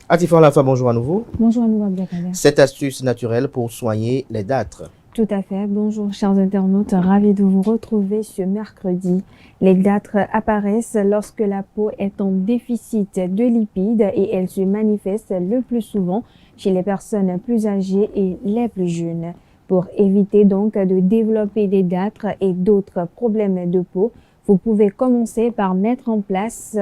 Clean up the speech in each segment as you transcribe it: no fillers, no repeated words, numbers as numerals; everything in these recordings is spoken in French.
Atifan Lafa, bonjour à nouveau. Bonjour à nouveau, Abdelkader. Cette astuce naturelle pour soigner les dartres. Tout à fait. Bonjour, chers internautes. Ravi de vous retrouver ce mercredi. Les dartres apparaissent lorsque la peau est en déficit de lipides et elles se manifestent le plus souvent chez les personnes plus âgées et les plus jeunes. Pour éviter donc de développer des dartres et d'autres problèmes de peau, vous pouvez commencer par mettre en place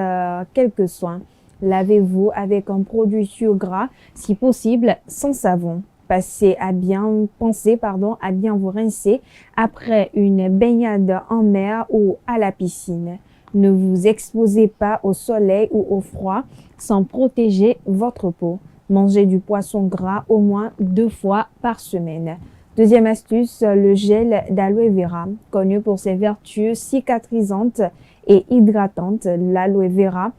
quelques soins. Lavez-vous avec un produit sûr gras, si possible sans savon. Pensez à bien vous rincer après une baignade en mer ou à la piscine. Ne vous exposez pas au soleil ou au froid sans protéger votre peau. Mangez du poisson gras au moins 2 fois par semaine. Deuxième astuce, le gel d'aloe vera. Connu pour ses vertus cicatrisantes et hydratantes, l'aloe vera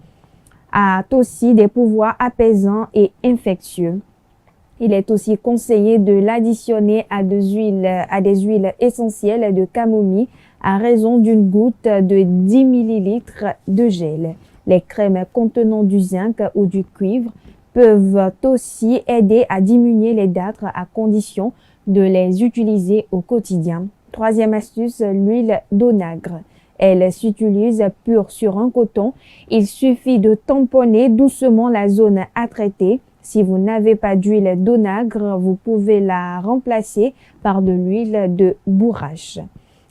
a aussi des pouvoirs apaisants et infectieux. Il est aussi conseillé de l'additionner à des huiles essentielles de camomille à raison d'une goutte de 10 ml de gel. Les crèmes contenant du zinc ou du cuivre peuvent aussi aider à diminuer les dartres à condition de les utiliser au quotidien. Troisième astuce, l'huile d'onagre. Elle s'utilise pure sur un coton. Il suffit de tamponner doucement la zone à traiter. Si vous n'avez pas d'huile d'onagre, vous pouvez la remplacer par de l'huile de bourrache.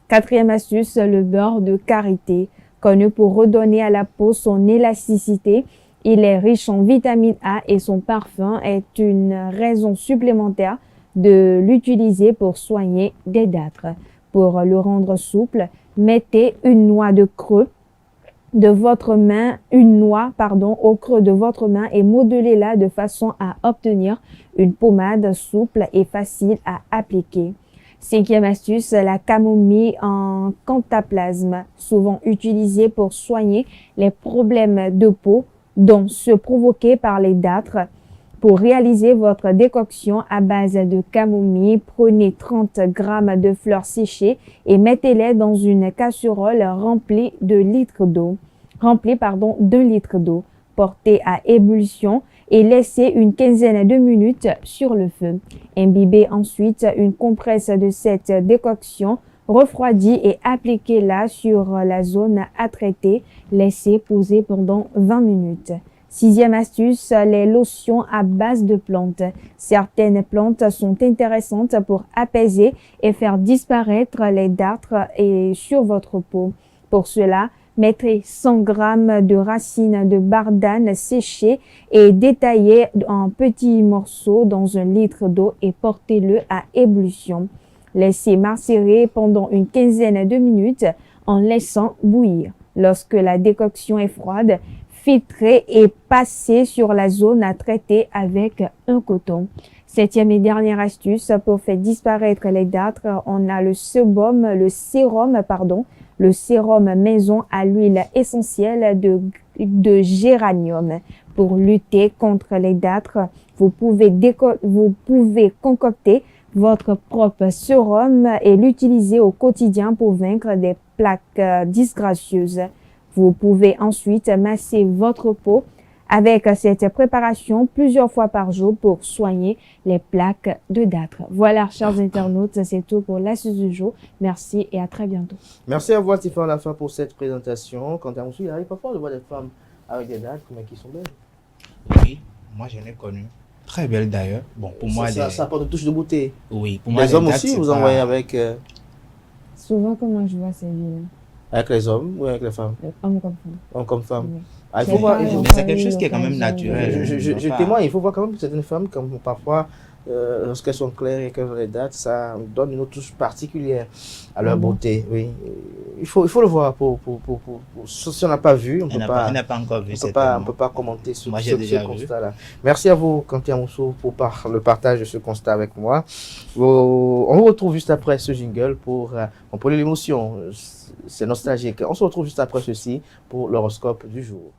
Quatrième astuce, le beurre de karité. Connu pour redonner à la peau son élasticité, il est riche en vitamine A et son parfum est une raison supplémentaire de l'utiliser pour soigner des dartres. Pour le rendre souple, mettez une noix au creux de votre main et modelez-la de façon à obtenir une pommade souple et facile à appliquer. Cinquième astuce, la camomille en cataplasme, souvent utilisée pour soigner les problèmes de peau dont ceux provoqués par les dartres. Pour réaliser votre décoction à base de camomille, prenez 30 g de fleurs séchées et mettez-les dans une casserole remplie d'un litre d'eau. Portez à ébullition et laissez une quinzaine de minutes sur le feu. Imbibez ensuite une compresse de cette décoction refroidie et appliquez-la sur la zone à traiter. Laissez poser pendant 20 minutes. Sixième astuce, les lotions à base de plantes. Certaines plantes sont intéressantes pour apaiser et faire disparaître les dartres sur votre peau. Pour cela, mettez 100 g de racines de bardane séchées et détaillées en petits morceaux dans un litre d'eau et portez-le à ébullition. Laissez macérer pendant une quinzaine de minutes en laissant bouillir. Lorsque la décoction est froide, filtrez et passez sur la zone à traiter avec un coton. Septième et dernière astuce, pour faire disparaître les dartres, on a le sérum maison à l'huile essentielle de géranium. Pour lutter contre les dartres, vous pouvez concocter votre propre sérum et l'utiliser au quotidien pour vaincre des plaques disgracieuses. Vous pouvez ensuite masser votre peau avec cette préparation plusieurs fois par jour pour soigner les plaques de dartres. Voilà, chers internautes, c'est tout pour l'astuce du jour. Merci et à très bientôt. Merci à vous, Atifan Lafa, pour cette présentation. Quant à moi, il arrive parfois de voir des femmes avec des dartres, mais qui sont belles. Oui, moi j'en ai connu. Très belles d'ailleurs. Bon, pour moi, ça apporte une touche de beauté. Oui, pour moi, les hommes aussi, vous envoyez avec... Souvent, comment je vois ces villes? Avec les hommes ou avec les femmes? Hommes comme femmes. Hommes comme femmes. Oui. Ah, il faut voir, c'est quelque chose qui est quand même naturel. je témoigne, il faut voir quand même certaines femmes, comme parfois, lorsqu'elles sont claires et qu'elles ont les dates, ça donne une autre touche particulière à leur beauté. Oui. Il faut le voir. Si on n'a pas vu, on ne peut pas commenter ce constat-là. Merci à vous, Quentin Moussou, pour le partage de ce constat avec moi. On vous retrouve juste après ce jingle pour l'émotion. C'est nostalgique. On se retrouve juste après ceci pour l'horoscope du jour.